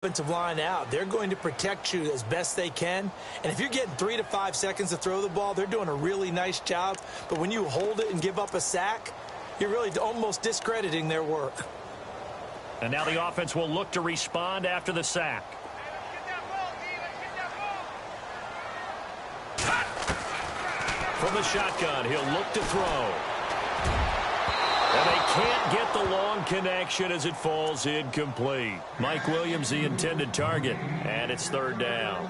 offensive line out. They're going to protect you as best they can. And if you're getting 3 to 5 seconds to throw the ball, they're doing a really nice job. But when you hold it and give up a sack, you're really almost discrediting their work. And now the offense will look to respond after the sack. From the shotgun, he'll look to throw. And they can't get the long connection as it falls incomplete. Mike Williams, the intended target, and it's third down.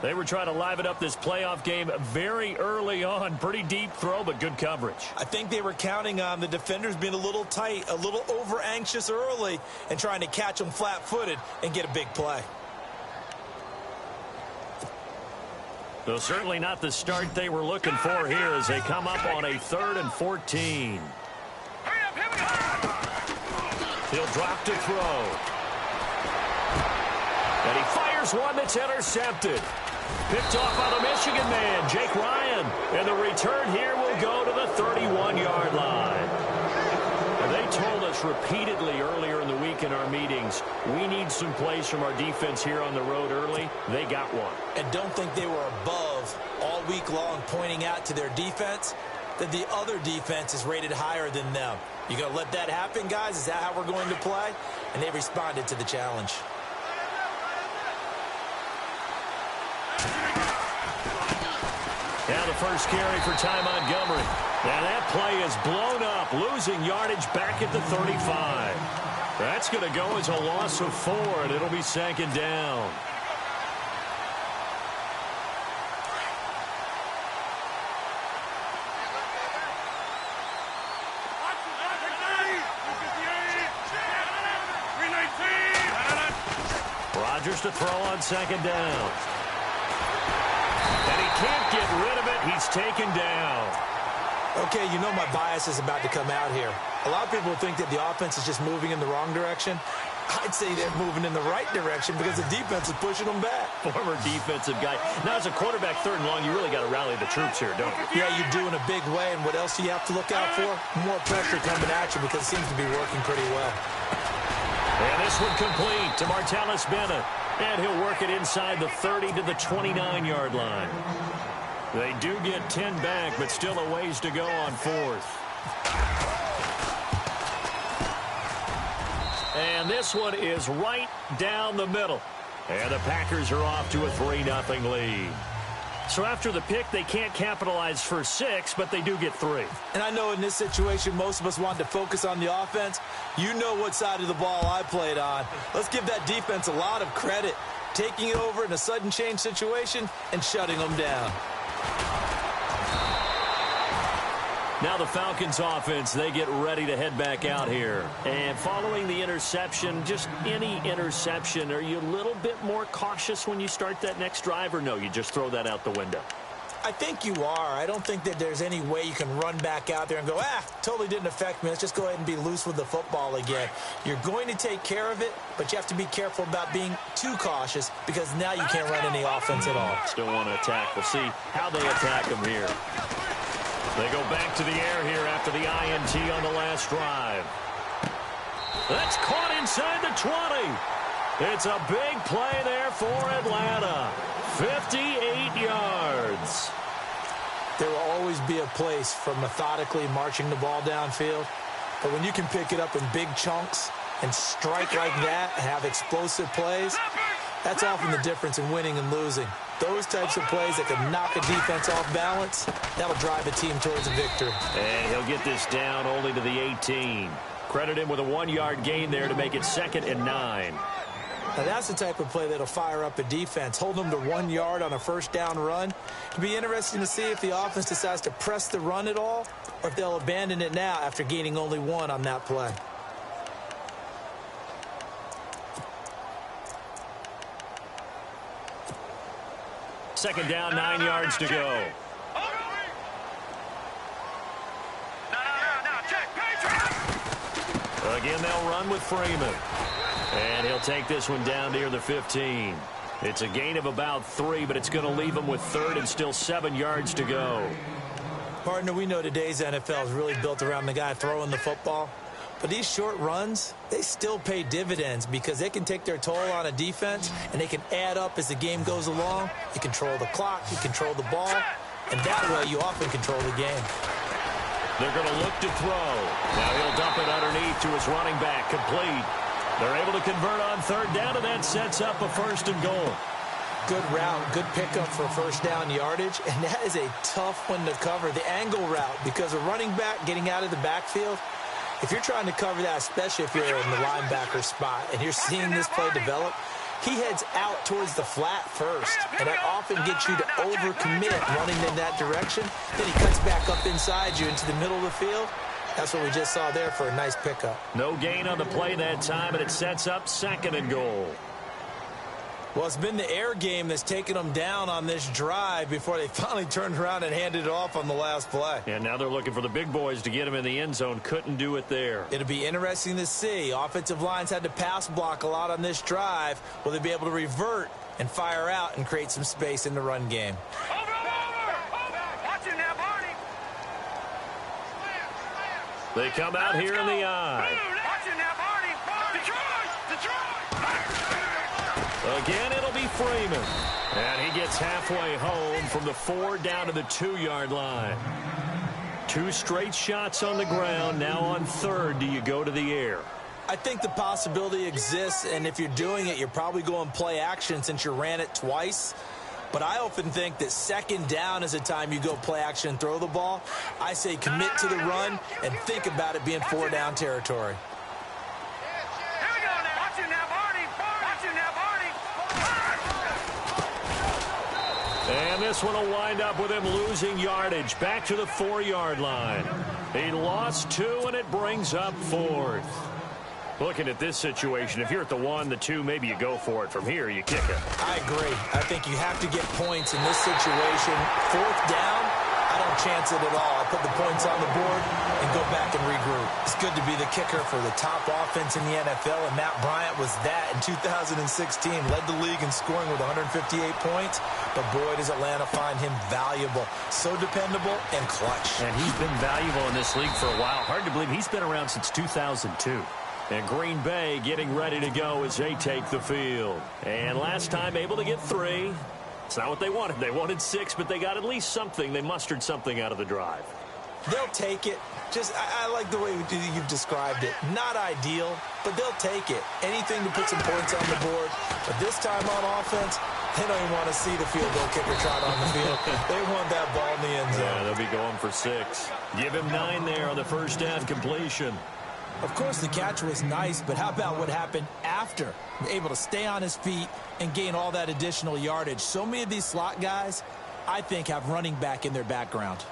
They were trying to liven up this playoff game very early on. Pretty deep throw, but good coverage. I think they were counting on the defenders being a little tight, a little over-anxious early, and trying to catch them flat-footed and get a big play. So certainly not the start they were looking for here as they come up on a 3rd and 14. He'll drop to throw. And he fires one that's intercepted. Picked off by the Michigan man, Jake Ryan. And the return here will go to the 31-yard line. And they told us repeatedly earlier in the week in our meetings, we need some plays from our defense here on the road early. They got one. And don't think they were above all week long pointing out to their defense that the other defense is rated higher than them. You going to let that happen, guys? Is that how we're going to play? And they responded to the challenge. Now the first carry for Ty Montgomery. Now that play is blown up, losing yardage back at the 35. That's going to go as a loss of 4, and it'll be 2nd down. Rodgers to throw on 2nd down. And he can't get rid of it. He's taken down. Okay, you know my bias is about to come out here. A lot of people think that the offense is just moving in the wrong direction. I'd say they're moving in the right direction because the defense is pushing them back. Former defensive guy. Now, as a quarterback 3rd and long, you really got to rally the troops here, don't you? Yeah, you do in a big way. And what else do you have to look out for? More pressure coming at you because it seems to be working pretty well. And this one complete to Martellus Bennett. And he'll work it inside the 30 to the 29-yard line. They do get 10 back, but still a ways to go on 4th. And this one is right down the middle. And the Packers are off to a 3-0 lead. So after the pick, they can't capitalize for 6, but they do get 3. And I know in this situation, most of us want to focus on the offense. You know what side of the ball I played on. Let's give that defense a lot of credit, taking it over in a sudden change situation and shutting them down. Now the Falcons offense, they get ready to head back out here. And following the interception, just any interception, are you a little bit more cautious when you start that next drive, or no, you just throw that out the window? I think you are. I don't think that there's any way you can run back out there and go, totally didn't affect me. Let's just go ahead and be loose with the football again. You're going to take care of it, but you have to be careful about being too cautious because now you can't run any offense at all. Still want to attack. We'll see how they attack them here. They go back to the air here after the INT on the last drive. That's caught inside the 20. It's a big play there for Atlanta. 58 yards. There will always be a place for methodically marching the ball downfield. But when you can pick it up in big chunks and strike like that and have explosive plays, that's often the difference in winning and losing. Those types of plays that can knock a defense off balance, that'll drive a team towards a victory. And he'll get this down only to the 18. Credit him with a 1-yard gain there to make it 2nd and 9. Now that's the type of play that'll fire up a defense. Hold them to 1 yard on a first down run. It'll be interesting to see if the offense decides to press the run at all or if they'll abandon it now after gaining only 1 on that play. Second down, 9 yards to go. Again, they'll run with Freeman. And he'll take this one down near the 15. It's a gain of about 3, but it's going to leave him with 3rd and still 7 yards to go. Partner, we know today's NFL is really built around the guy throwing the football. But these short runs, they still pay dividends because they can take their toll on a defense, and they can add up as the game goes along. You control the clock, you control the ball, and that way you often control the game. They're going to look to throw. Now he'll dump it underneath to his running back, complete. They're able to convert on third down, and that sets up a 1st and goal. Good route, good pickup for first down yardage, and that is a tough one to cover, the angle route, because a running back getting out of the backfield, if you're trying to cover that, especially if you're in the linebacker spot and you're seeing this play develop, he heads out towards the flat first, and that often gets you to overcommit running in that direction. Then he cuts back up inside you into the middle of the field. That's what we just saw there for a nice pickup. No gain on the play that time, and it sets up 2nd and goal. Well, it's been the air game that's taken them down on this drive before they finally turned around and handed it off on the last play. And now they're looking for the big boys to get him in the end zone. Couldn't do it there. It'll be interesting to see. Offensive lines had to pass block a lot on this drive. Will they be able to revert and fire out and create some space in the run game? Watch it now, Barney. They come out here in the eye. Watch it now, Barney. Detroit! Again, it'll be Freeman. And he gets halfway home from the 4 down to the 2-yard line. 2 straight shots on the ground. Now on 3rd, do you go to the air? I think the possibility exists, and if you're doing it, you're probably going play action since you ran it twice. But I often think that 2nd down is a time you go play action and throw the ball. I say commit to the run and think about it being 4 down territory. And this one will wind up with him losing yardage back to the 4-yard line. He lost 2, and it brings up 4th. Looking at this situation, if you're at the 1, the 2, maybe you go for it. From here, you kick it. I agree. I think you have to get points in this situation. 4th down, I don't chance it at all. I put the points on the board and go back and regroup. It's good to be the kicker for the top offense in the NFL, and Matt Bryant was that in 2016. Led the league in scoring with 158 points, but boy, does Atlanta find him valuable. So dependable and clutch. And he's been valuable in this league for a while. Hard to believe he's been around since 2002. And Green Bay getting ready to go as they take the field. And last time able to get 3. It's not what they wanted. They wanted 6, but they got at least something. They mustered something out of the drive. They'll take it. I like the way you've described it. Not ideal, but they'll take it. Anything to put some points on the board. But this time on offense, they don't even want to see the field goal kicker trot on the field. They want that ball in the end zone. Yeah, they'll be going for 6. Give him 9 there on the first down completion. Of course, the catch was nice, but how about what happened after? Able to stay on his feet and gain all that additional yardage. So many of these slot guys, I think, have running back in their background.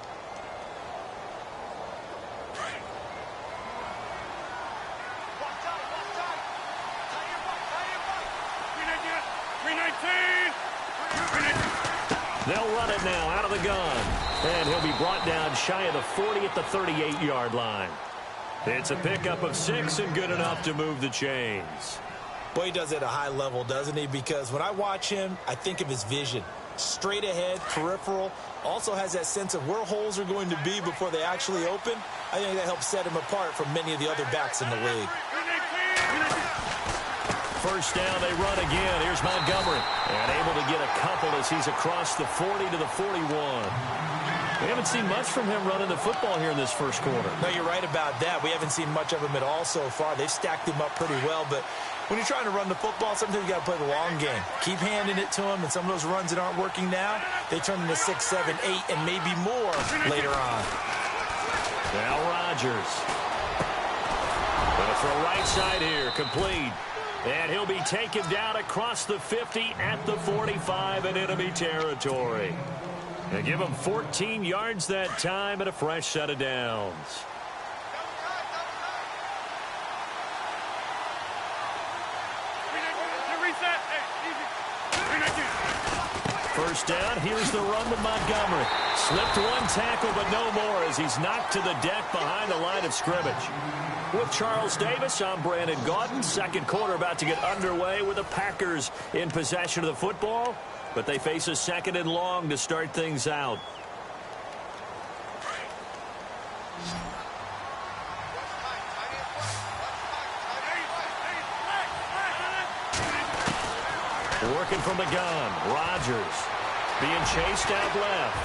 They'll run it now out of the gun. And he'll be brought down shy of the 40 at the 38-yard line. It's a pickup of 6 and good enough to move the chains. Boy, he does it at a high level, doesn't he? Because when I watch him, I think of his vision. Straight ahead, peripheral. Also has that sense of where holes are going to be before they actually open. I think that helps set him apart from many of the other backs in the league. First down, they run again. Here's Montgomery. And able to get a couple as he's across the 40 to the 41. We haven't seen much from him running the football here in this first quarter. No, you're right about that. We haven't seen much of him at all so far. They've stacked him up pretty well, but when you're trying to run the football, sometimes you got to play the long game. Keep handing it to him, and some of those runs that aren't working now, they turn into 6, 7, 8, and maybe more later on. Now Rodgers. Gonna throw right side here, complete. And he'll be taken down across the 50 at the 45 in enemy territory. They give him 14 yards that time and a fresh set of downs. First down, here's the run with Montgomery. Slipped 1 tackle, but no more as he's knocked to the deck behind the line of scrimmage. With Charles Davis, I'm Brandon Gaudin. Second quarter about to get underway with the Packers in possession of the football, but they face a 2nd and long to start things out. Working from the gun. Rodgers being chased out left.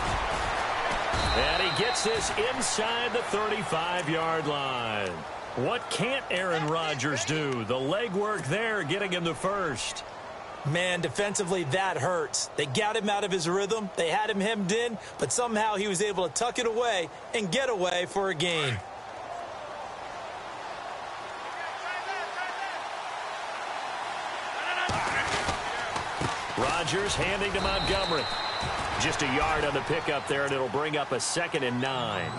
And he gets this inside the 35-yard line. What can't Aaron Rodgers do? The legwork there getting him the first. Man, defensively, that hurts. They got him out of his rhythm. They had him hemmed in, but somehow he was able to tuck it away and get away for a gain. Rodgers handing to Montgomery. Just a yard on the pickup there, and it'll bring up a 2nd and 9.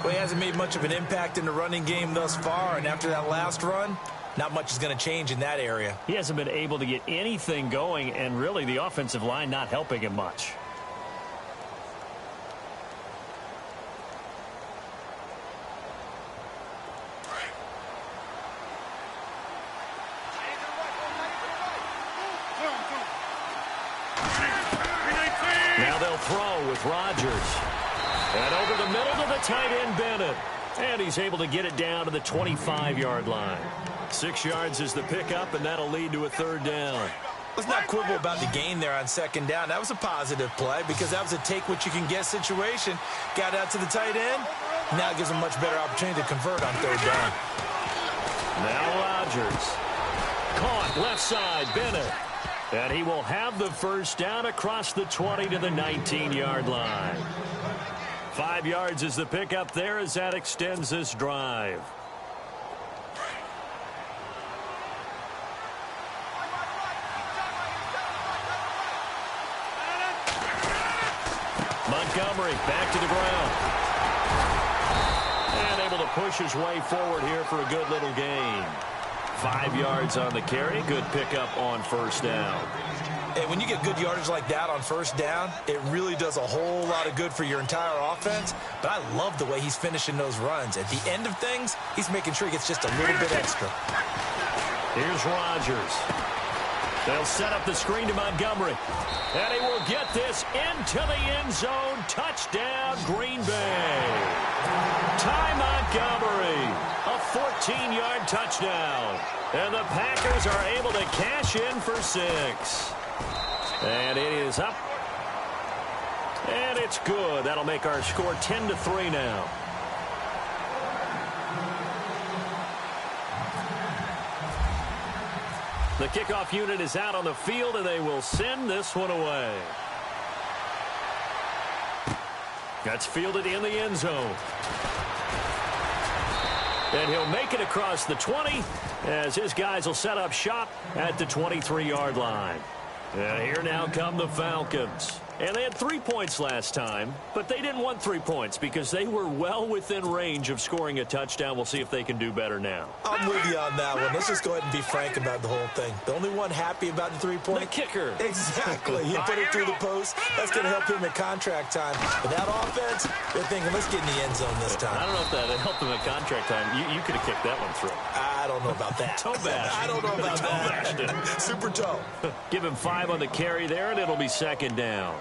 Well, he hasn't made much of an impact in the running game thus far, and after that last run, not much is going to change in that area. He hasn't been able to get anything going, and really the offensive line not helping him much. Now they'll throw with Rodgers. And over the middle to the tight end, Bennett. And he's able to get it down to the 25-yard line. 6 yards is the pickup, and that'll lead to a 3rd down. Let's not quibble about the gain there on 2nd down. That was a positive play because that was a take-what-you-can-get situation. Got out to the tight end. Now it gives him a much better opportunity to convert on 3rd down. Now Rodgers. Caught left side, Bennett. And he will have the 1st down across the 20 to the 19-yard line. 5 yards is the pickup there as that extends this drive. Montgomery back to the ground. And able to push his way forward here for a good little gain. 5 yards on the carry. Good pickup on 1st down. And when you get good yardage like that on 1st down, it really does a whole lot of good for your entire offense. But I love the way he's finishing those runs. At the end of things, he's making sure he gets just a little bit extra. Here's Rodgers. They'll set up the screen to Montgomery. And he will get this into the end zone. Touchdown, Green Bay. Ty Montgomery, a 14-yard touchdown. And the Packers are able to cash in for 6. And it is up. And it's good. That'll make our score 10-3 now. The kickoff unit is out on the field, and they will send this one away. That's fielded in the end zone. And he'll make it across the 20 as his guys will set up shop at the 23-yard line. And here now come the Falcons. And they had 3 points last time, but they didn't want 3 points because they were well within range of scoring a touchdown. We'll see if they can do better now. I'm with you on that one. Let's just go ahead and be frank about the whole thing. The only one happy about the 3-point? The kicker. Exactly. He put it through the post. That's going to help him at contract time. But that offense, they're thinking, let's get in the end zone this time. I don't know if that helped him at contract time. You could have kicked that one through. I don't know about that. Toe bash. I don't know about that. Super toe. Give him 5 on the carry there, and it'll be 2nd down.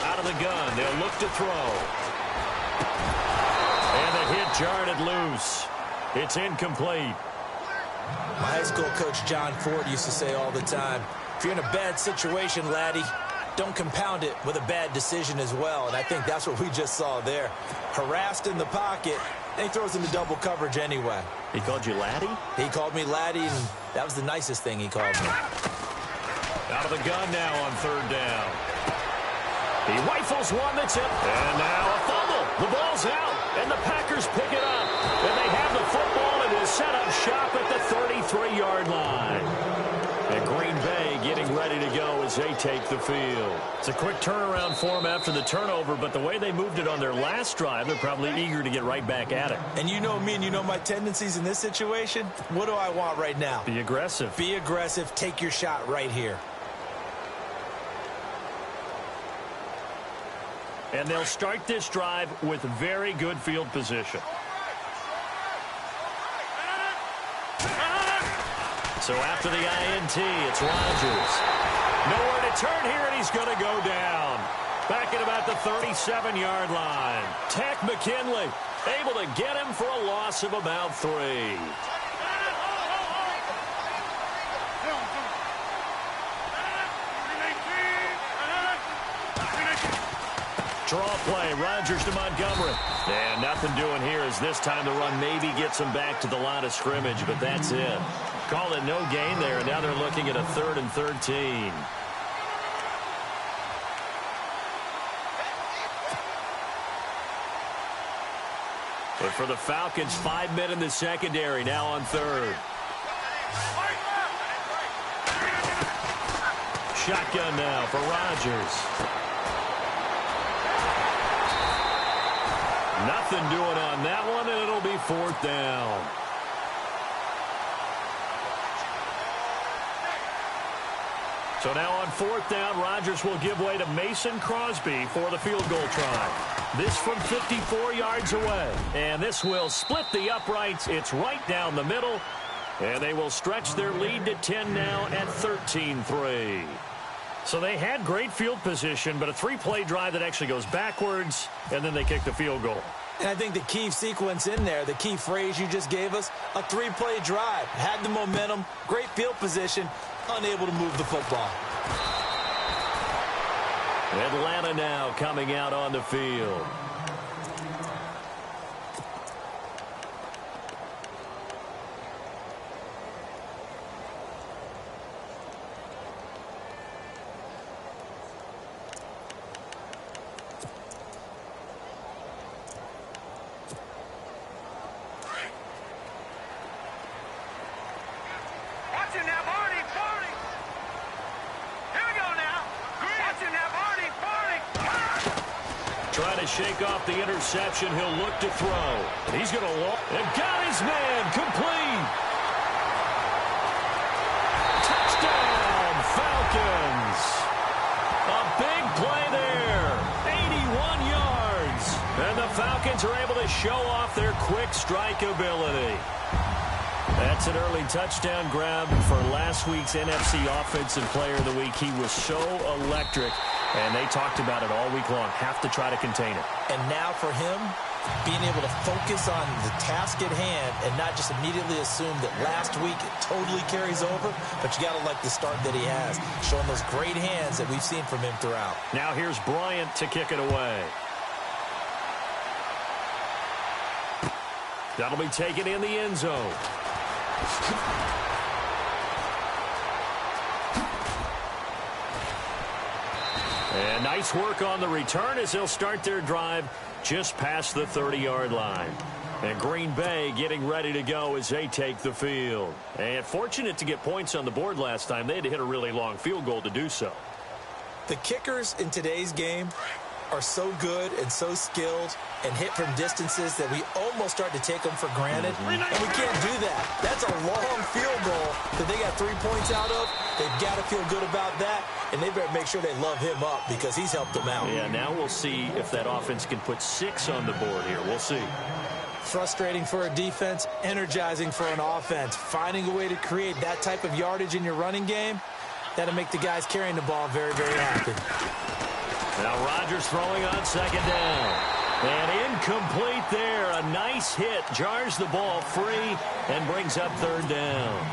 Out of the gun, they'll look to throw. And the hit jarred it loose. It's incomplete. My high school coach, John Ford, used to say all the time, if you're in a bad situation, laddie, don't compound it with a bad decision as well. And I think that's what we just saw there. Harassed in the pocket, and he throws into double coverage anyway. He called you laddie? He called me laddie, and that was the nicest thing he called me. Out of the gun now on 3rd down. He rifles one that's it. And now a fumble. The ball's out, and the Packers pick it up. And they have the football and will set up shop at the 33-yard line. And Green Bay getting ready to go as they take the field. It's a quick turnaround for them after the turnover, but the way they moved it on their last drive, they're probably eager to get right back at it. And you know me and you know my tendencies in this situation. What do I want right now? Be aggressive. Be aggressive. Take your shot right here. And they'll start this drive with very good field position. So after the INT, it's Rodgers. return here, and he's going to go down. Back at about the 37-yard line. Tech McKinley able to get him for a loss of about 3. Draw play, Rodgers to Montgomery. And nothing doing here as this time the run maybe gets them back to the line of scrimmage, but that's it. Call it no gain there, and now they're looking at a 3rd and 13. But for the Falcons, 5 men in the secondary, now on 3rd. Shotgun now for Rodgers. Nothing doing on that one, and it'll be 4th down. So now on 4th down, Rodgers will give way to Mason Crosby for the field goal try. This from 54 yards away. And this will split the uprights. It's right down the middle. And they will stretch their lead to 10 now at 13-3. So they had great field position, but a 3-play drive that actually goes backwards, and then they kick the field goal. And I think the key sequence in there, the key phrase you just gave us, a 3-play drive. Had the momentum, great field position, unable to move the football. Atlanta now coming out on the field. Trying to shake off the interception. He'll look to throw. And he's going to walk. And got his man. Complete. Touchdown, Falcons. A big play there. 81 yards. And the Falcons are able to show off their quick strike ability. That's an early touchdown grab for last week's NFC Offensive Player of the Week. He was so electric. And they talked about it all week long. Have to try to contain it. And now for him, being able to focus on the task at hand and not just immediately assume that last week it totally carries over, but you got to like the start that he has, showing those great hands that we've seen from him throughout. Now here's Bryant to kick it away. That'll be taken in the end zone. And nice work on the return as they'll start their drive just past the 30-yard line. And Green Bay getting ready to go as they take the field. And fortunate to get points on the board last time. They had to hit a really long field goal to do so. The kickers in today's game are so good and so skilled and hit from distances that we almost start to take them for granted. And we can't do that. That's a long field goal that they got 3 points out of. They've got to feel good about that, and they better make sure they love him up because he's helped them out. Yeah, now we'll see if that offense can put 6 on the board here. We'll see. Frustrating for a defense, energizing for an offense. Finding a way to create that type of yardage in your running game, that'll make the guys carrying the ball very, very happy. Now Rodgers throwing on 2nd down. And incomplete there. A nice hit. Jars the ball free and brings up 3rd down.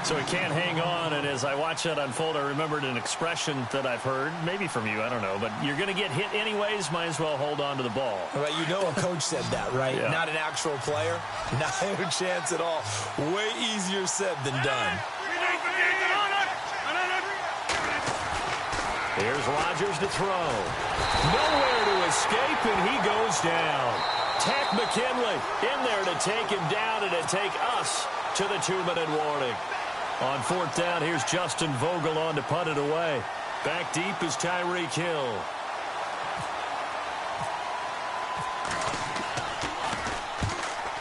So he can't hang on, and as I watch that unfold, I remembered an expression that I've heard, maybe from you, I don't know, but you're going to get hit anyways, might as well hold on to the ball. Right, you know a coach said that, right? Yeah. Not an actual player. Not a chance at all. Way easier said than done. Here's Rodgers to throw. Nowhere to escape, and he goes down. Tech McKinley in there to take him down and to take us to the 2-minute warning. On 4th down, here's Justin Vogel on to punt it away. Back deep is Tyreek Hill.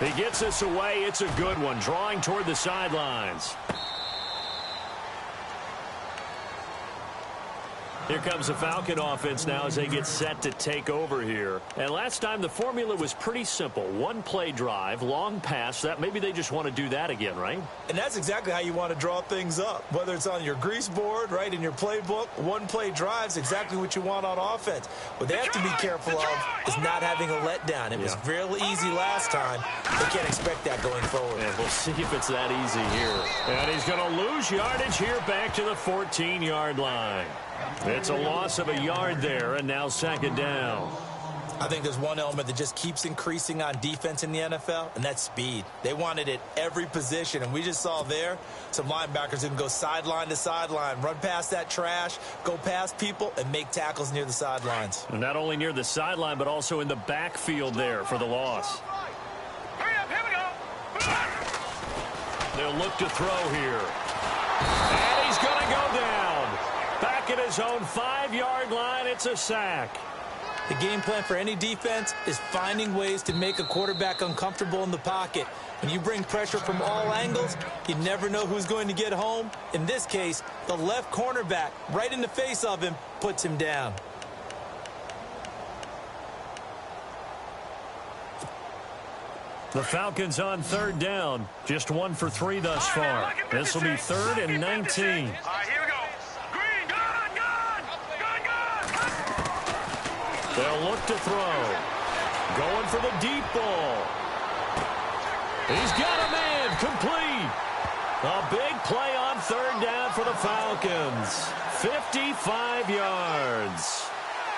He gets us away. It's a good one, drawing toward the sidelines. Here comes the Falcon offense now as they get set to take over here. And last time the formula was pretty simple. One play drive, long pass. That maybe they just want to do that again, right? And that's exactly how you want to draw things up. Whether it's on your grease board, right, in your playbook, one play drive's exactly what you want on offense. What they have to be careful of is not having a letdown. It was real easy last time. They can't expect that going forward. And we'll see if it's that easy here. And he's going to lose yardage here back to the 14-yard line. It's a loss of a yard there, and now second down. I think there's one element that just keeps increasing on defense in the NFL, and that's speed. They want it at every position, and we just saw there some linebackers who can go sideline to sideline, run past that trash, go past people, and make tackles near the sidelines. And not only near the sideline, but also in the backfield there for the loss. Hurry up, here we go. They'll look to throw here. And he's going to go down. Back at his own 5-yard line, it's a sack. The game plan for any defense is finding ways to make a quarterback uncomfortable in the pocket. When you bring pressure from all angles, you never know who's going to get home. In this case, the left cornerback, right in the face of him, puts him down. The Falcons on third down. Just 1 for 3 thus far. This will be 3rd and 19. All right, here we go. Green, gun. They'll look to throw. Going for the deep ball. He's got a man. Complete. A big play on third down for the Falcons. 55 yards.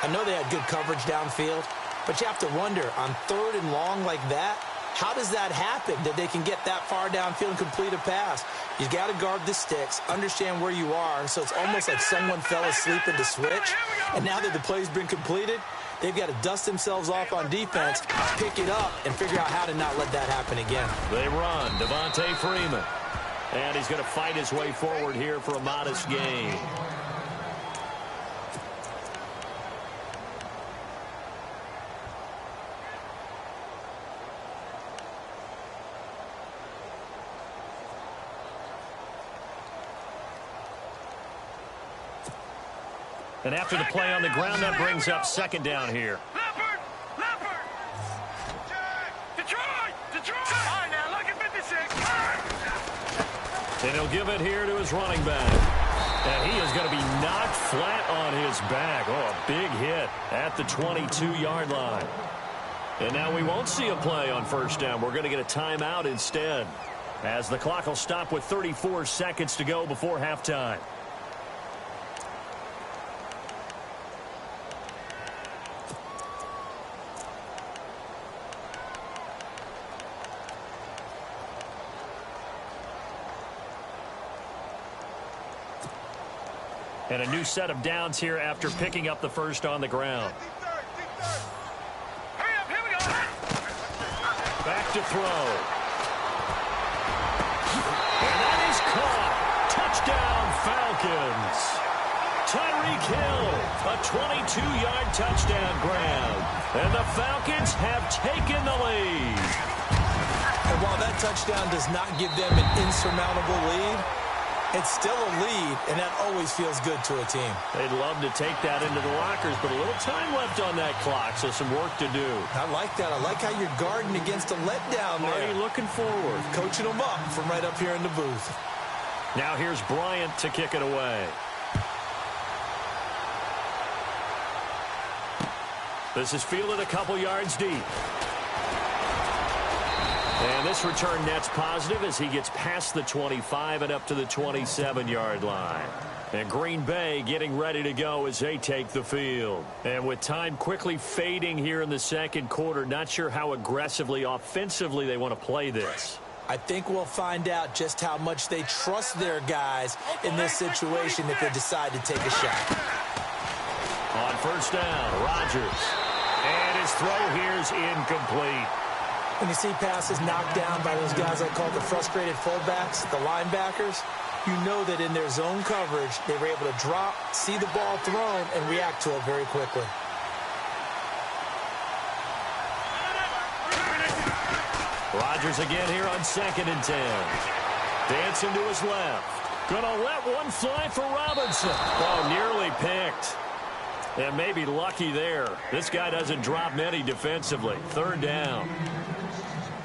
I know they had good coverage downfield, but you have to wonder, on 3rd and long like that, how does that happen, that they can get that far downfield and complete a pass? You got to guard the sticks, understand where you are, so it's almost like someone fell asleep in the switch, and now that the play's been completed, they've got to dust themselves off on defense, pick it up, and figure out how to not let that happen again. They run. Devontae Freeman. And he's going to fight his way forward here for a modest gain. And after the play on the ground, that brings up second down here. Leopard. Detroit. All right, now, look at 56. And he'll give it here to his running back. And he is going to be knocked flat on his back. Oh, a big hit at the 22-yard line. And now we won't see a play on first down. We're going to get a timeout instead, as the clock will stop with 34 seconds to go before halftime. And a new set of downs here after picking up the first on the ground. Hurry up, here we go. Back to throw. And that is caught. Touchdown, Falcons. Tyreek Hill, a 22-yard touchdown grab. And the Falcons have taken the lead. And while that touchdown does not give them an insurmountable lead, it's still a lead, and that always feels good to a team. They'd love to take that into the lockers, but a little time left on that clock, so some work to do. I like that. I like how you're guarding against a letdown there. Already looking forward. Coaching them up from right up here in the booth. Now here's Bryant to kick it away. This is fielded a couple yards deep. And this return net's positive as he gets past the 25 and up to the 27-yard line. And Green Bay getting ready to go as they take the field. And with time quickly fading here in the second quarter, not sure how aggressively, offensively they want to play this. I think we'll find out just how much they trust their guys in this situation if they decide to take a shot. On first down, Rodgers. And his throw here's incomplete. When you see passes knocked down by those guys I call the frustrated fullbacks, the linebackers, you know that in their zone coverage, they were able to drop, see the ball thrown, and react to it very quickly. Rodgers again here on 2nd and 10. Dancing to his left. Gonna let one fly for Robinson. Oh, nearly picked. And maybe lucky there. This guy doesn't drop many defensively. Third down.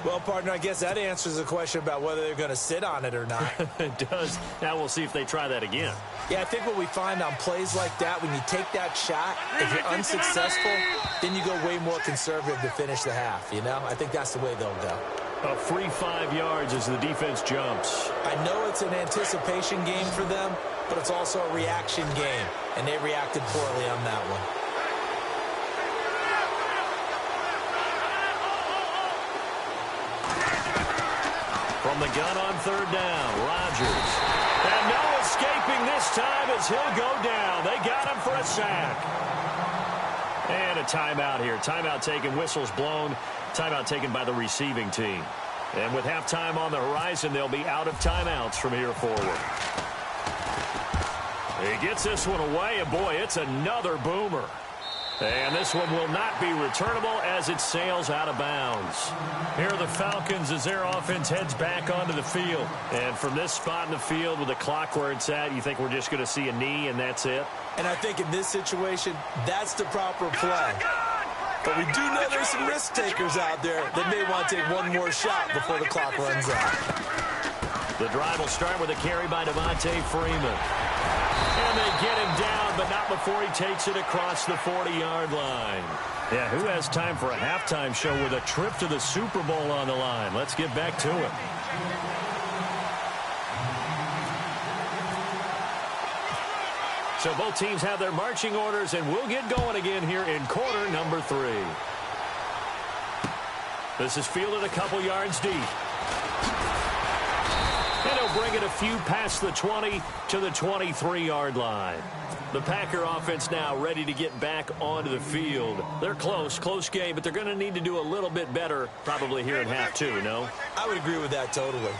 Well, partner, I guess that answers the question about whether they're going to sit on it or not. It does. Now we'll see if they try that again. Yeah, I think what we find on plays like that, when you take that shot, if you're unsuccessful, then you go way more conservative to finish the half, you know? I think that's the way they'll go. A free 5 yards as the defense jumps. I know it's an anticipation game for them, but it's also a reaction game, and they reacted poorly on that one. From the gun on third down, Rodgers. And no escaping this time as he'll go down. They got him for a sack. And a timeout here. Timeout taken, whistles blown. Timeout taken by the receiving team. And with halftime on the horizon, they'll be out of timeouts from here forward. He gets this one away, and boy, it's another boomer. And this one will not be returnable as it sails out of bounds. Here are the Falcons as their offense heads back onto the field. And from this spot in the field with the clock where it's at, you think we're just going to see a knee and that's it? And I think in this situation, that's the proper play. But we do know there's some risk takers out there that may want to take one more shot before the clock runs out. The drive will start with a carry by Devontae Freeman. And they get him down, but not before he takes it across the 40-yard line. Yeah, who has time for a halftime show with a trip to the Super Bowl on the line? Let's get back to it. So both teams have their marching orders, and we'll get going again here in quarter number 3. This is fielded a couple yards deep. And he'll bring it a few past the 20 to the 23-yard line. The Packer offense now ready to get back onto the field. They're close game, but they're going to need to do a little bit better probably here in half 2, no? I would agree with that totally.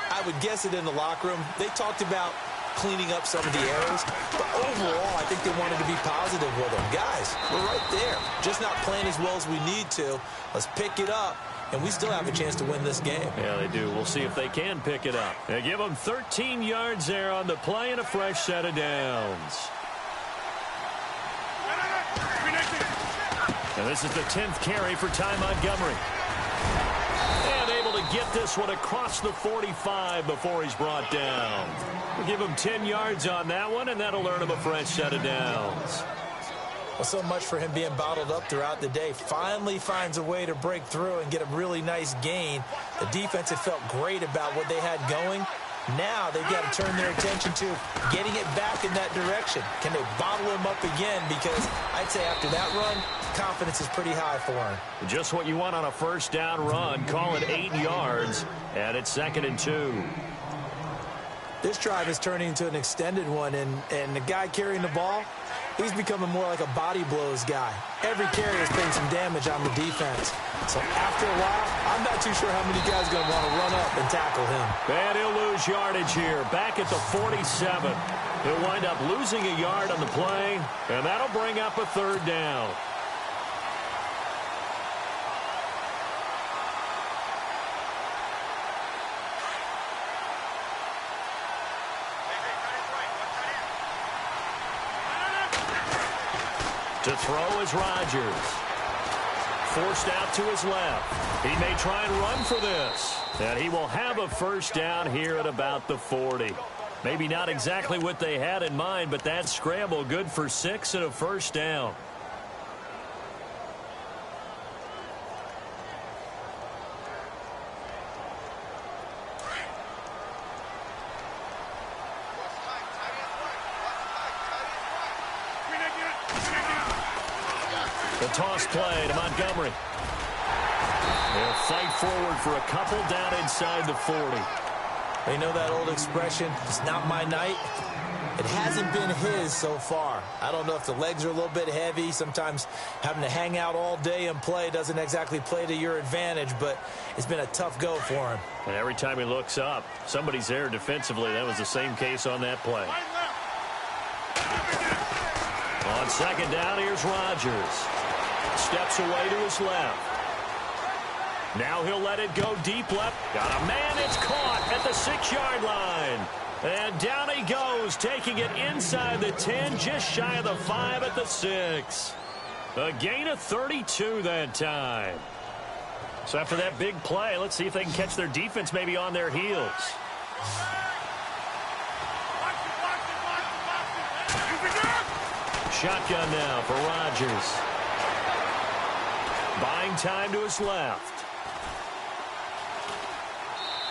I would guess it in the locker room. They talked about cleaning up some of the errors, but overall, I think they wanted to be positive with them. Guys, we're right there. Just not playing as well as we need to. Let's pick it up. And we still have a chance to win this game. Yeah, they do. We'll see if they can pick it up. They give them 13 yards there on the play and a fresh set of downs. And this is the 10th carry for Ty Montgomery. And able to get this one across the 45 before he's brought down. We'll give him 10 yards on that one, and that'll earn him a fresh set of downs. Well, so much for him being bottled up throughout the day. Finally finds a way to break through and get a really nice gain. The defense had felt great about what they had going. Now they've got to turn their attention to getting it back in that direction. Can they bottle him up again? Because I'd say after that run, confidence is pretty high for him. Just what you want on a first down run. Call it 8 yards, and it's 2nd and 2. This drive is turning into an extended one, and the guy carrying the ball, he's becoming more like a body blows guy. Every carry is putting some damage on the defense. So after a while, I'm not too sure how many guys are going to want to run up and tackle him. And he'll lose yardage here, back at the 47. He'll wind up losing a yard on the play, and that'll bring up a 3rd down. To throw is Rodgers. Forced out to his left. He may try and run for this. And he will have a first down here at about the 40. Maybe not exactly what they had in mind, but that scramble good for 6 and a first down. The toss play to Montgomery. They'll fight forward for a couple down inside the 40. They know that old expression, it's not my night. It hasn't been his so far. I don't know if the legs are a little bit heavy. Sometimes having to hang out all day and play doesn't exactly play to your advantage, but it's been a tough go for him. And every time he looks up, somebody's there defensively. That was the same case on that play. On 2nd down, here's Rodgers. Steps away to his left. Now he'll let it go deep left. Got a man, it's caught at the 6-yard line. And down he goes, taking it inside the 10, just shy of the 5 at the 6. A gain of 32 that time. So after that big play, let's see if they can catch their defense maybe on their heels. Shotgun now for Rodgers. Buying time to his left.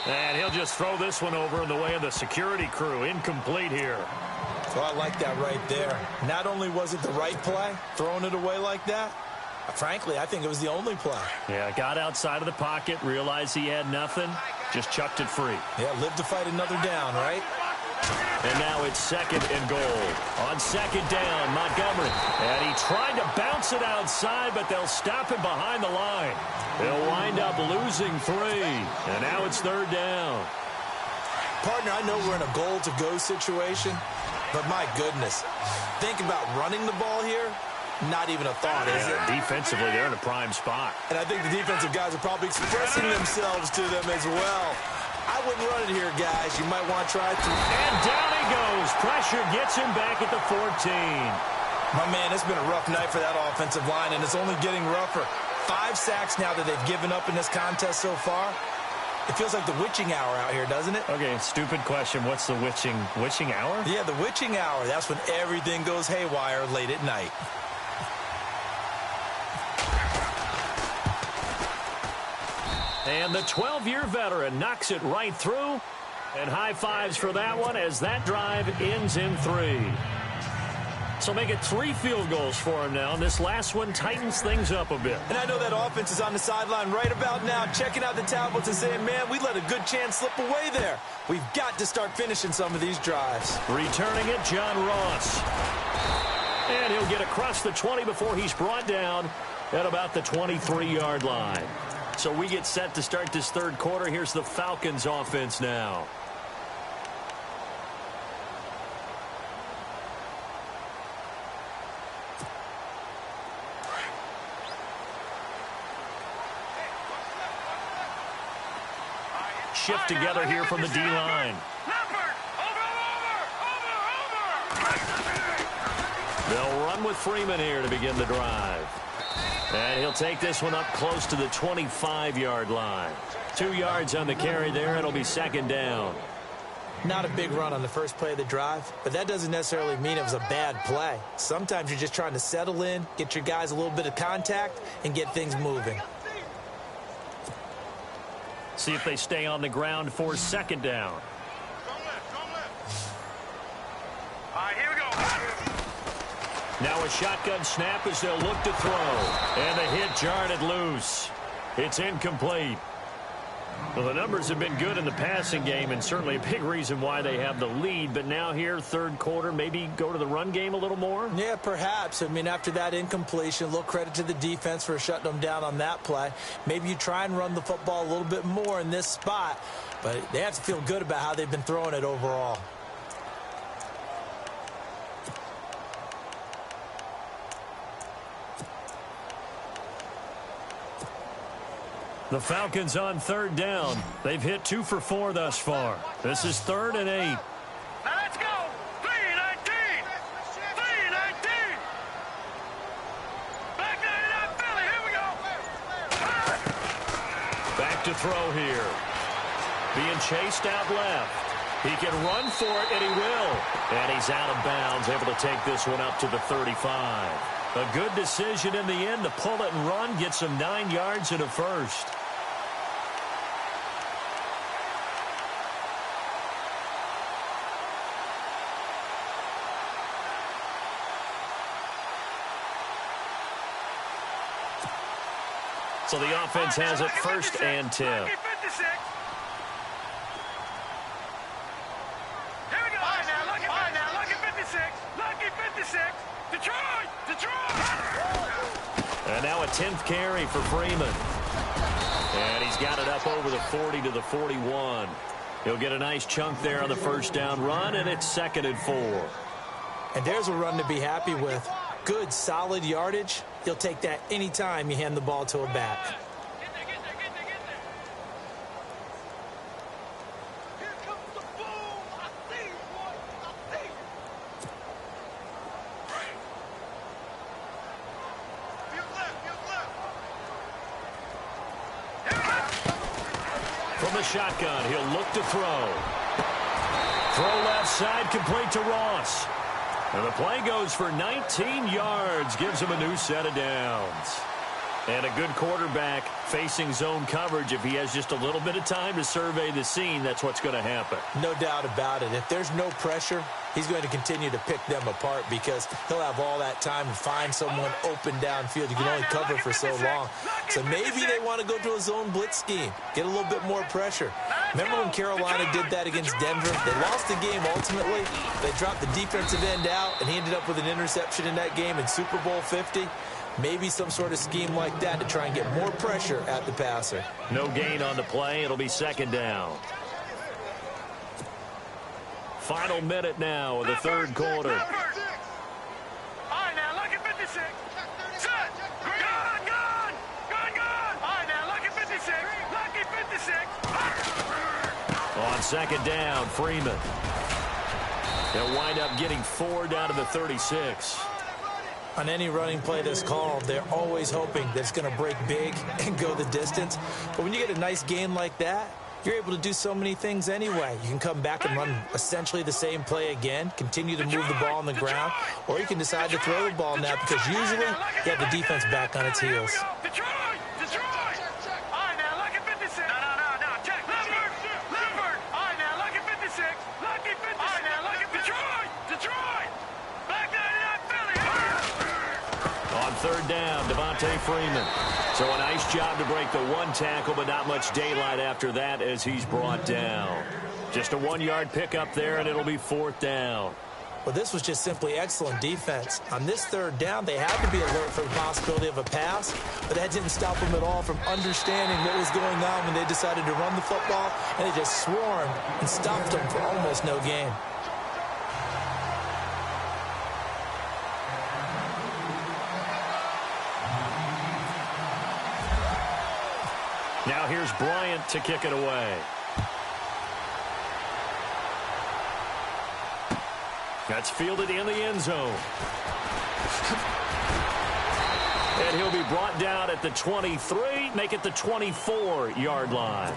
And he'll just throw this one over in the way of the security crew. Incomplete here. So I like that right there. Not only was it the right play, throwing it away like that, frankly, I think it was the only play. Yeah, got outside of the pocket, realized he had nothing, just chucked it free. Yeah, live to fight another down, right? And now it's 2nd and goal. On 2nd down, Montgomery. And he tried to bounce it outside, but they'll stop him behind the line. They'll wind up losing 3. And now it's 3rd down. Partner, I know we're in a goal-to-go situation, but my goodness, think about running the ball here. Not even a thought, is it? Defensively, they're in a prime spot. And I think the defensive guys are probably expressing themselves to them as well. I wouldn't run it here, guys. You might want to try to. And down he goes. Pressure gets him back at the 14. My man, it's been a rough night for that offensive line, and it's only getting rougher. 5 sacks now that they've given up in this contest so far. It feels like the witching hour out here, doesn't it? Okay, stupid question. What's the witching hour? Yeah, the witching hour. That's when everything goes haywire late at night. And the 12-year veteran knocks it right through. And high fives for that one as that drive ends in 3. So make it 3 field goals for him now. And this last one tightens things up a bit. And I know that offense is on the sideline right about now, checking out the tablets and saying, man, we let a good chance slip away there. We've got to start finishing some of these drives. Returning it, John Ross. And he'll get across the 20 before he's brought down at about the 23-yard line. So we get set to start this 3rd quarter. Here's the Falcons offense now. Shift together here from the D-line. They'll run with Freeman here to begin the drive. And he'll take this one up close to the 25-yard line. 2 yards on the carry there. It'll be 2nd down. Not a big run on the first play of the drive, but that doesn't necessarily mean it was a bad play. Sometimes you're just trying to settle in, get your guys a little bit of contact, and get things moving. See if they stay on the ground for 2nd down. All right, here we go. Now a shotgun snap as they'll look to throw. And the hit jarred it loose. It's incomplete. Well, the numbers have been good in the passing game and certainly a big reason why they have the lead. But now here, 3rd quarter, maybe go to the run game a little more? Yeah, perhaps. I mean, after that incompletion, a little credit to the defense for shutting them down on that play. Maybe you try and run the football a little bit more in this spot. But they have to feel good about how they've been throwing it overall. The Falcons on 3rd down. They've hit 2 for 4 thus far. This is 3rd and 8. Now let's go. 3-19. 3-19. Back to that Philly. Here we go. Back to throw here. Being chased out left. He can run for it, and he will. And he's out of bounds, able to take this one up to the 35. A good decision in the end to pull it and run, get some 9 yards and a first. So the offense has it 1st and 10. Lucky 56. Here we go. All right, now, lucky 56. Lucky 56. Detroit! And now a 10th carry for Freeman. And he's got it up over the 40 to the 41. He'll get a nice chunk there on the 1st down run, and it's 2nd and 4. And there's a run to be happy with. Good, solid yardage. He'll take that anytime you hand the ball to a back. Get there. Here comes the boom. I see the shotgun. He'll look to throw. Throw left side, complete to Ross. And the play goes for 19 yards, gives him a new set of downs. And a good quarterback facing zone coverage. If he has just a little bit of time to survey the scene, that's what's going to happen. No doubt about it. If there's no pressure, he's going to continue to pick them apart because he'll have all that time to find someone open downfield. You can only cover for so long. So maybe they want to go to a zone blitz scheme, get a little bit more pressure. Remember when Carolina did that against Denver? They lost the game ultimately. They dropped the defensive end out, and he ended up with an interception in that game in Super Bowl 50. Maybe some sort of scheme like that to try and get more pressure at the passer. No gain on the play. It'll be second down. Final minute now of the third quarter. All right, now, look at 56. Set. Gone. All right, now, look at 56. Lucky 56. On second down, Freeman. They'll wind up getting 4 down to the 36. On any running play that's called, they're always hoping that it's going to break big and go the distance. But when you get a nice gain like that, you're able to do so many things anyway. You can come back and run essentially the same play again, continue to move the ball on the ground, or you can decide to throw the ball now because usually you have the defense back on its heels. Detroit. All right, now, look at 56. No. Check. Leopard. All right, now, look at 56. Lucky 56. All right, now, look at Detroit. Back down to that Philly. On third down, Devontae Freeman. So a nice job to break the one tackle, but not much daylight after that as he's brought down. Just a 1-yard pickup there, and it'll be fourth down. Well, this was just simply excellent defense. On this third down, they had to be alert for the possibility of a pass, but that didn't stop them at all from understanding what was going on when they decided to run the football, and they just swarmed and stopped them for almost no gain. Now here's Bryant to kick it away. That's fielded in the end zone. And he'll be brought down at the 23, make it the 24-yard line.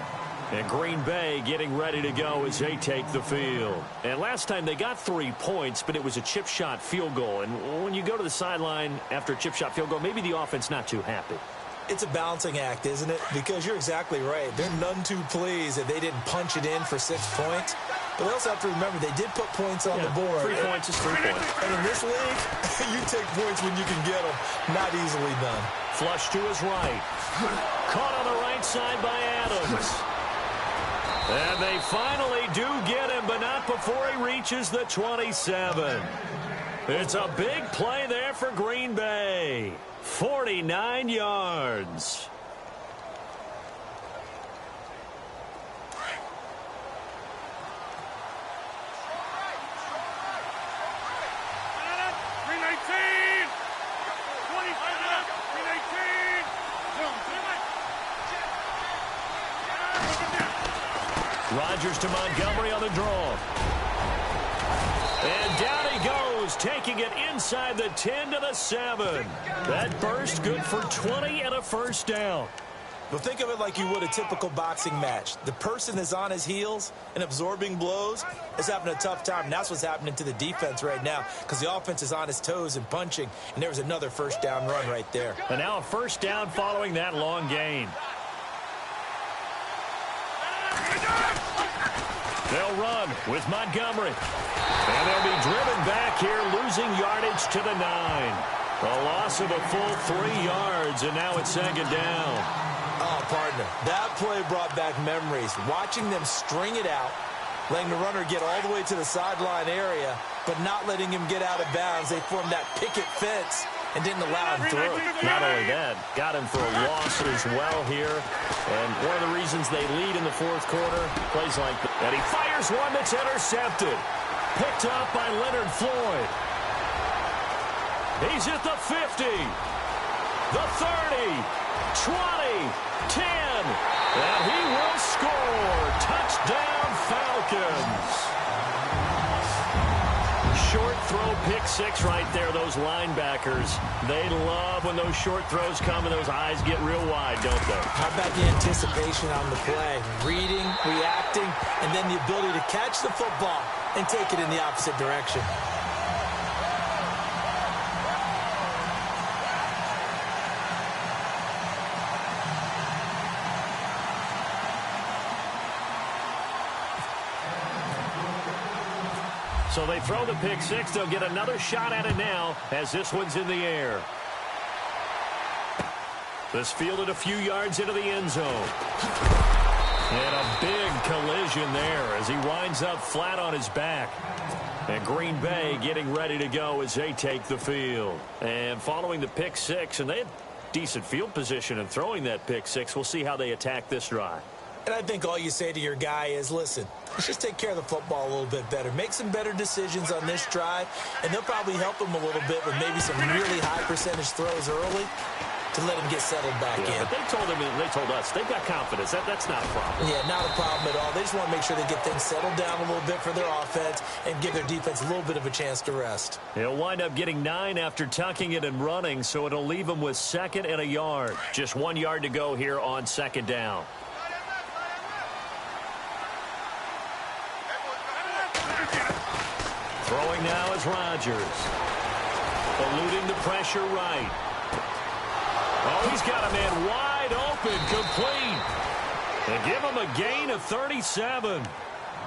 And Green Bay getting ready to go as they take the field. And last time they got 3 points, but it was a chip shot field goal. And when you go to the sideline after a chip shot field goal, maybe the offense not too happy. It's a balancing act, isn't it? Because you're exactly right. They're none too pleased that they didn't punch it in for 6 points. But they also have to remember they did put points on the board. 3 points is 3 points. And in this league, you take points when you can get them. Not easily done. Flush to his right. Caught on the right side by Adams. And they finally do get him, but not before he reaches the 27. It's a big play there for Green Bay. 49 yards. Rodgers to Montgomery on the draw. And down he goes, taking it inside the 10 to the 7. That burst good for 20 and a first down. Well, think of it like you would a typical boxing match. The person is on his heels and absorbing blows is having a tough time. And that's what's happening to the defense right now because the offense is on his toes and punching. And there was another first down run right there. And now a first down following that long gain. They'll run with Montgomery. And they'll be driven back here, losing yardage to the 9. A loss of a full 3 yards, and now it's second down. Oh, partner, that play brought back memories. Watching them string it out, letting the runner get all the way to the sideline area, but not letting him get out of bounds. They formed that picket fence and didn't allow him through. Not only that, got him for a loss as well here. And one of the reasons they lead in the fourth quarter, plays like that. And he fires one that's intercepted. Picked up by Leonard Floyd. He's at the 50, the 30, 20, 10, and he will score. Touchdown, Falcons. short throw pick six right there, those linebackers. They love when those short throws come and those eyes get real wide, don't they? How about the anticipation on the play? Reading, reacting, and then the ability to catch the football and take it in the opposite direction. So they throw the pick six. They'll get another shot at it now as this one's in the air. This fielded a few yards into the end zone. And a big collision there as he winds up flat on his back. And Green Bay getting ready to go as they take the field. And following the pick six, and they had decent field position in throwing that pick six. We'll see how they attack this drive. And I think all you say to your guy is, listen, let's just take care of the football a little bit better. Make some better decisions on this drive, and they'll probably help him a little bit with maybe some really high percentage throws early to let him get settled back in. But they told us, they've got confidence. That's not a problem. Yeah, not a problem at all. They just want to make sure they get things settled down a little bit for their offense and give their defense a little bit of a chance to rest. He'll wind up getting 9 after tucking it and running, so it'll leave him with 2nd and a yard. Just 1 yard to go here on 2nd down. Throwing now is Rodgers. Eluding the pressure right. Oh, he's got a man wide open, complete. And give him a gain of 37.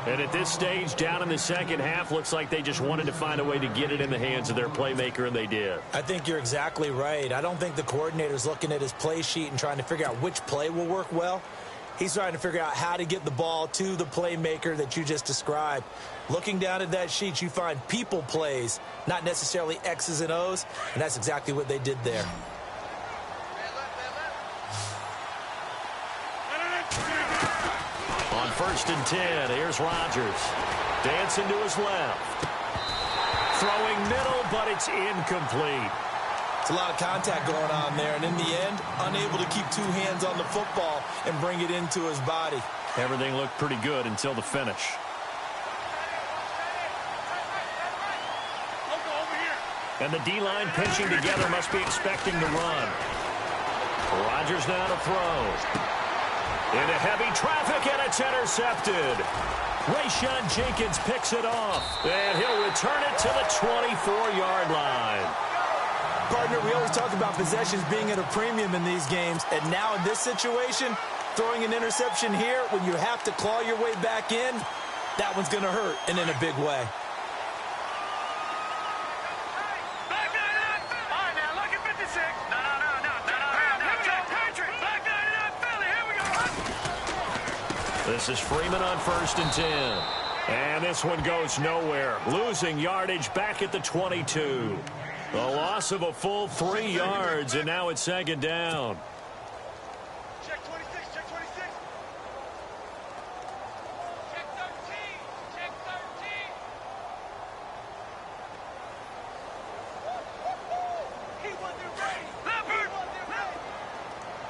And at this stage, down in the second half, looks like they just wanted to find a way to get it in the hands of their playmaker, and they did. I think you're exactly right. I don't think the coordinator's looking at his play sheet and trying to figure out which play will work well. He's trying to figure out how to get the ball to the playmaker that you just described. Looking down at that sheet, you find people plays, not necessarily X's and O's, and that's exactly what they did there. On 1st and 10, here's Rodgers. Dancing to his left. Throwing middle, but it's incomplete. It's a lot of contact going on there, and in the end, unable to keep 2 hands on the football and bring it into his body. Everything looked pretty good until the finish. And the D-line pinching together must be expecting to run. Rodgers now to throw. Into heavy traffic, and it's intercepted. Rayshon Jenkins picks it off, and he'll return it to the 24-yard line. Partner, we always talk about possessions being at a premium in these games, and now in this situation, throwing an interception here when you have to claw your way back in, that one's going to hurt, and in a big way. This is Freeman on 1st and 10. And this one goes nowhere. Losing yardage back at the 22. A loss of a full 3 yards, and now it's 2nd down. Check 26, check 26. Check 13, check 13. He wasn't ready. Leopard!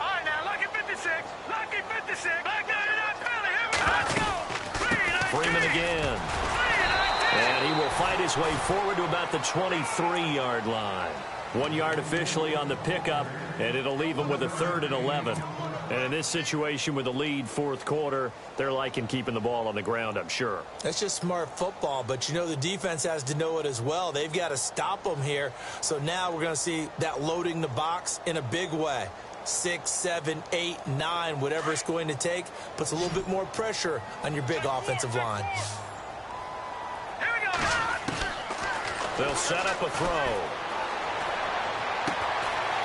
All right, now, lucky 56. Lucky 56. Back down to that Philly. Here we go. Let's go. Freeman again. And he will fight his way forward to about the 23-yard line. 1 yard officially on the pickup, and it'll leave him with a 3rd and 11. And in this situation with the lead 4th quarter, they're liking keeping the ball on the ground, I'm sure. That's just smart football, but you know the defense has to know it as well. They've got to stop them here. So now we're going to see that loading the box in a big way. 6, 7, 8, 9, whatever it's going to take, puts a little bit more pressure on your big offensive line. They'll set up a throw.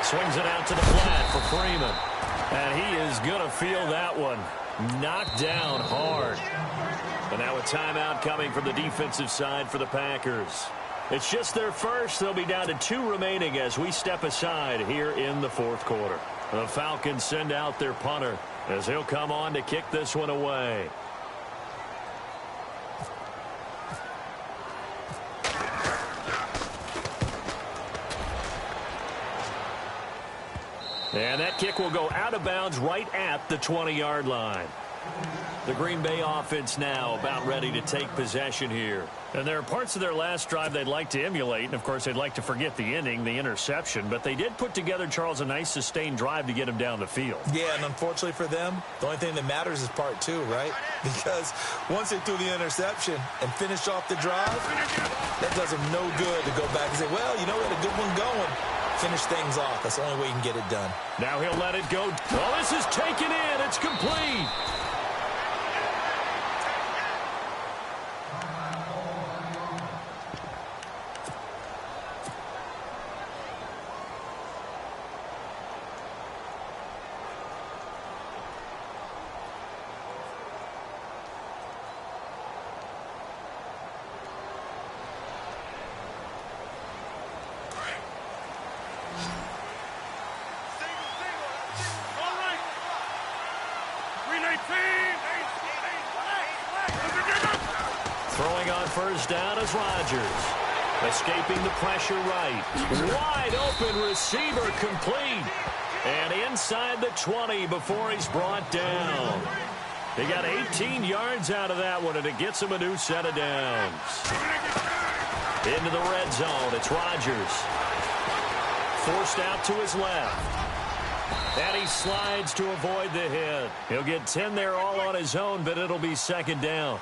Swings it out to the flat for Freeman. And he is going to feel that one. Knocked down hard. And now a timeout coming from the defensive side for the Packers. It's just their first. They'll be down to 2 remaining as we step aside here in the 4th quarter. The Falcons send out their punter as he'll come on to kick this one away. And that kick will go out of bounds right at the 20-yard line. The Green Bay offense now about ready to take possession here. And there are parts of their last drive they'd like to emulate. And, of course, they'd like to forget the inning, the interception. But they did put together, Charles, a nice sustained drive to get him down the field. Yeah, and unfortunately for them, the only thing that matters is part two, right? Because once they threw the interception and finished off the drive, that does them no good to go back and say, well, you know, we had a good one going. Finish things off. That's the only way you can get it done. Now he'll let it go. Oh, this is taken in. It's complete. Throwing on first down is Rodgers. Escaping the pressure right. Wide open receiver complete. And inside the 20 before he's brought down. They got 18 yards out of that one, and it gets him a new set of downs. Into the red zone. It's Rodgers. Forced out to his left. And he slides to avoid the hit. He'll get 10 there all on his own, but it'll be second down.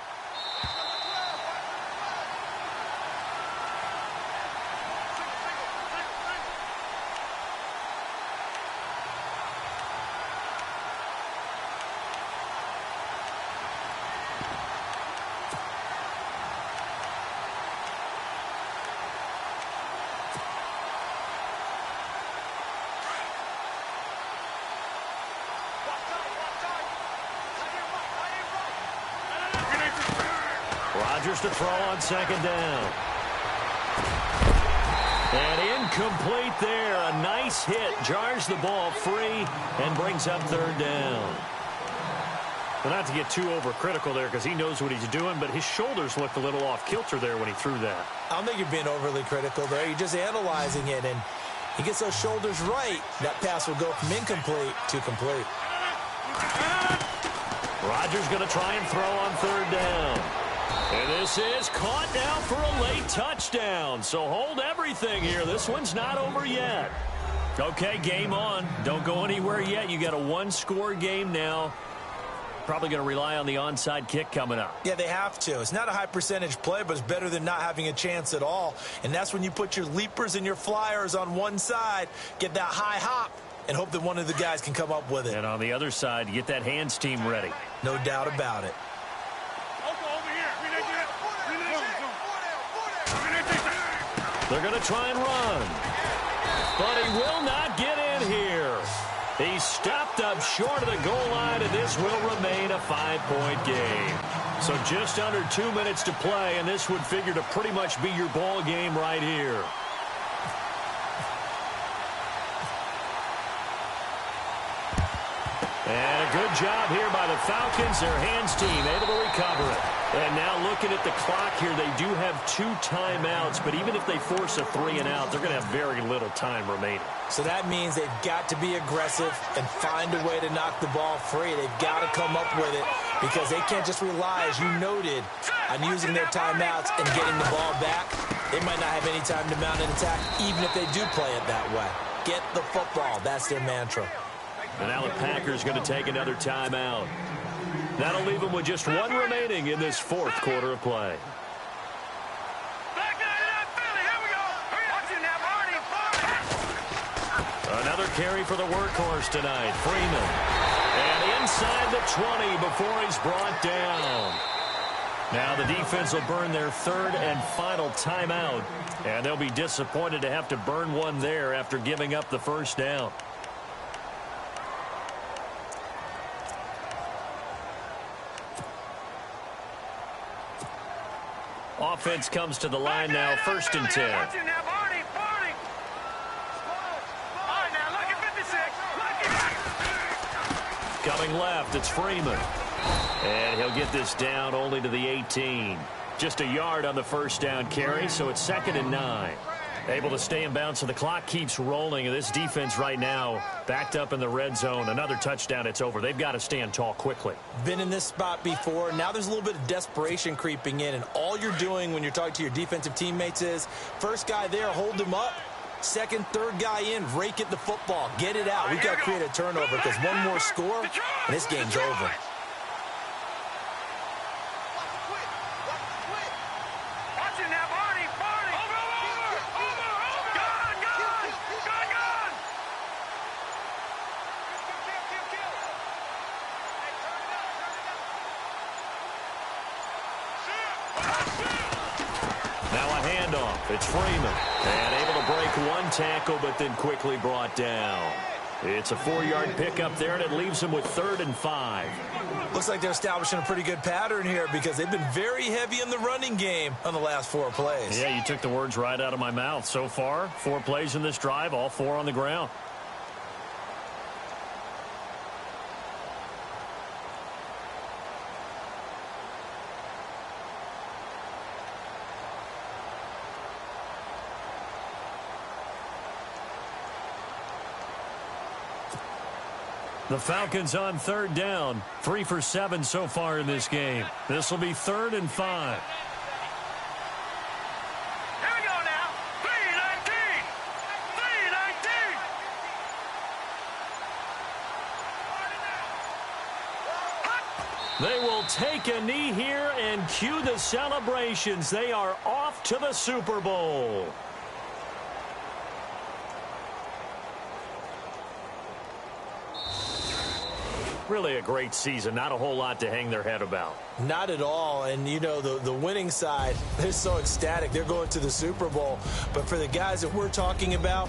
Rodgers to throw on second down. And incomplete there. A nice hit. Jars the ball free and brings up third down. Well, not to get too overcritical there because he knows what he's doing, but his shoulders looked a little off kilter there when he threw that. I don't think you're being overly critical there. You're just analyzing it, and he gets those shoulders right. That pass will go from incomplete to complete. Rodgers going to try and throw on third down. And this is caught now for a late touchdown. So hold everything here. This one's not over yet. Okay, game on. Don't go anywhere yet. You got a one-score game now. Probably going to rely on the onside kick coming up. Yeah, they have to. It's not a high percentage play, but it's better than not having a chance at all. And that's when you put your leapers and your flyers on one side, get that high hop, and hope that one of the guys can come up with it. And on the other side, get that hands team ready. No doubt about it. They're going to try and run. But he will not get in here. He stopped up short of the goal line, and this will remain a 5-point game. So just under 2 minutes to play, and this would figure to pretty much be your ball game right here. And a good job here by the Falcons. Their hands team able to recover it. And now looking at the clock here, they do have 2 timeouts, but even if they force a 3-and-out, they're going to have very little time remaining. So that means they've got to be aggressive and find a way to knock the ball free. They've got to come up with it because they can't just rely, as you noted, on using their timeouts and getting the ball back. They might not have any time to mount an attack, even if they do play it that way. Get the football. That's their mantra. And now the Packers going to take another timeout. That'll leave them with just 1 remaining in this 4th quarter of play. Another carry for the workhorse tonight, Freeman. And inside the 20 before he's brought down. Now the defense will burn their 3rd and final timeout. And they'll be disappointed to have to burn one there after giving up the first down. Offense comes to the line now, 1st and 10. Coming left, it's Freeman. And he'll get this down only to the 18. Just a yard on the first down carry, so it's 2nd and 9. Able to stay in bounds, so the clock keeps rolling. And this defense right now backed up in the red zone. Another touchdown, it's over. They've got to stand tall quickly. Been in this spot before. Now there's a little bit of desperation creeping in, and all you're doing when you're talking to your defensive teammates is first guy there, hold him up. Second, third guy in, rake at the football. Get it out. We've got to create a turnover because one more score, and this game's over. It's Freeman, and able to break one tackle, but then quickly brought down. It's a 4-yard pickup there, and it leaves him with 3rd and 5. Looks like they're establishing a pretty good pattern here because they've been very heavy in the running game on the last 4 plays. Yeah, you took the words right out of my mouth. So far, 4 plays in this drive, all 4 on the ground. The Falcons on 3rd down. 3 for 7 so far in this game. This will be 3rd and 5. Here we go now. 3-19. 3-19. They will take a knee here and cue the celebrations. They are off to the Super Bowl. Really a great season. Not a whole lot to hang their head about. Not at all. And, you know, the winning side, they're so ecstatic. They're going to the Super Bowl. But for the guys that we're talking about,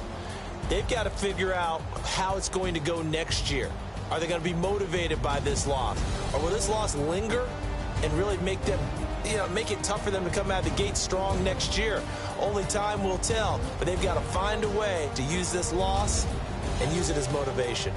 they've got to figure out how it's going to go next year. Are they going to be motivated by this loss? Or will this loss linger and really make them, make it tough for them to come out of the gate strong next year? Only time will tell. But they've got to find a way to use this loss and use it as motivation.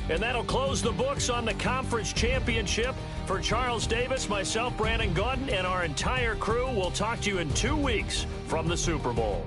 And that'll close the books on the conference championship. For Charles Davis, myself, Brandon Gaudin, and our entire crew, we'll talk to you in 2 weeks from the Super Bowl.